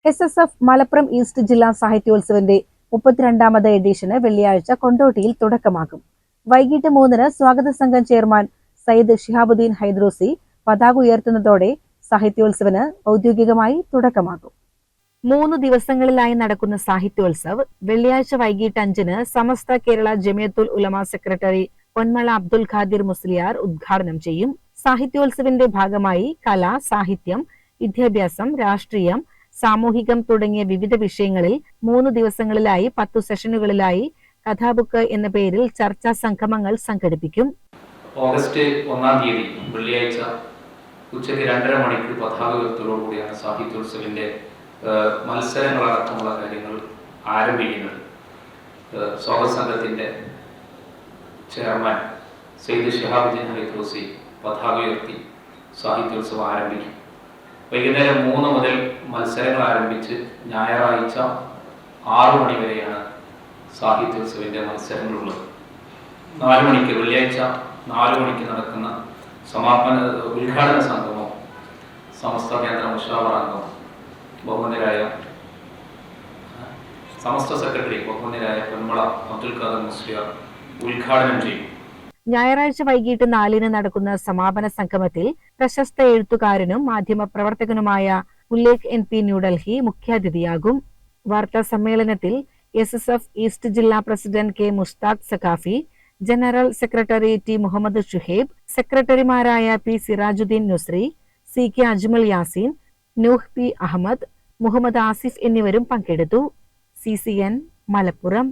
SSF Malappuram east ജില്ലാ സാഹിത്യോത്സവന്റെ 32ാമത് എഡിഷന് വെള്ളിയാഴ്ച കൊണ്ടോട്ടിയിൽ തുടക്കമാകും. വൈകിട്ട് 3-ന് സ്വാഗത സംഘം ചെയർമാൻ സയ്യിദ് ഷിഹാബുദ്ദീൻ ഹൈദ്രോസി പതാക ഉയർത്തുന്നതോടെ സാഹിത്യോത്സവന് ഔദ്യോഗികമായി തുടക്കമാകും. 3 ദിവസങ്ങളിലായി നടക്കുന്ന സാഹിത്യോത്സവ് വെള്ളിയാഴ്ച വൈകിട്ട് 5-ന് സമസ്ത കേരള ജമിയത്തുൽ ഉലമ സെക്രട്ടറി പൊന്മള അബ്ദുൽ ഖാദിർ മുസ്ലിയാർ ഉദ്ഘാടനം ചെയ്യും. സാഹിത്യോത്സവിന്റെ ഭാഗമായി കല, സാഹിത്യം, വിദ്യാഭ്യാസം, രാഷ്ട്രീയം, സാമൂഹികം തുടങ്ങിയ വിവിധ വിഷയങ്ങളിൽ 3 ദിവസങ്ങളിലായി 10 സെഷനുകളിലായി കഥാബുക്ക് എന്ന പേരിൽ ചർച്ചാ സംഗമങ്ങൾ സംഘടിപ്പിക്കും. ഓഗസ്റ്റ് 1-ാം തീയതി വെള്ളിയാഴ്ച ഉച്ചയ്ക്ക് 2:30 മണിക്ക് പതാക ഉയർത്തലോടുകൂടിയാണ് സാഹിത്യോത്സവിന്റെ മത്സരങ്ങളടക്കമുള്ള കാര്യങ്ങൾ ആരംഭിക്കുന്നത്. സ്വാഗത സംഘത്തിന്റെ ചെയർമാൻ സയ്യിദ് ഷിഹാബുദ്ദീൻ ഹൈദ്രോസി പതാക ഉയർത്തി സാഹിത്യോത്സവം ആരംഭിക്കും. വൈകുന്നേരം 3 മുതൽ മത്സരങ്ങൾ ആരംഭിച്ച് ഞായറാഴ്ച 6 മണി വരെയാണ് സാഹിത്യോത്സവിന്റെ മത്സരങ്ങളുള്ളത്. 4 മണിക്ക് വെള്ളിയാഴ്ച 4 മണിക്ക് നടക്കുന്ന ഉദ്ഘാടന സംഗമം സമസ്ത കേന്ദ്ര മുഷാവറ അംഗം ബഹുമാന്യരായ സമസ്ത സെക്രട്ടറി ബഹുമാന്യരായ പൊന്മള അബ്ദുൽ ഖാദിർ മുസ്ലിയാർ ഉദ്ഘാടനം ചെയ്യും. ഞായറാഴ്ച വൈകിട്ട് 4-ന് നടക്കുന്ന സമാപന സംഗമത്തിൽ പ്രശസ്ത എഴുത്തുകാരനും മാധ്യമപ്രവർത്തകനുമായ ഉല്ലേഖ് NP ന്യൂഡൽഹി മുഖ്യാതിഥിയാകും. വാർത്താ സമ്മേളനത്തിൽ SSF ഈസ്റ്റ് ജില്ലാ president K Mushtaq Saqafi, general secretary T Muhammad Shuhaib, സെക്രട്ടറിമാരായ P Sirajuddin Nusri, CK Ajmal Yaseen, Nuh P Ahmed, Muhammad Asif എന്നിവരും പങ്കെടുത്തു. CCN മലപ്പുറം.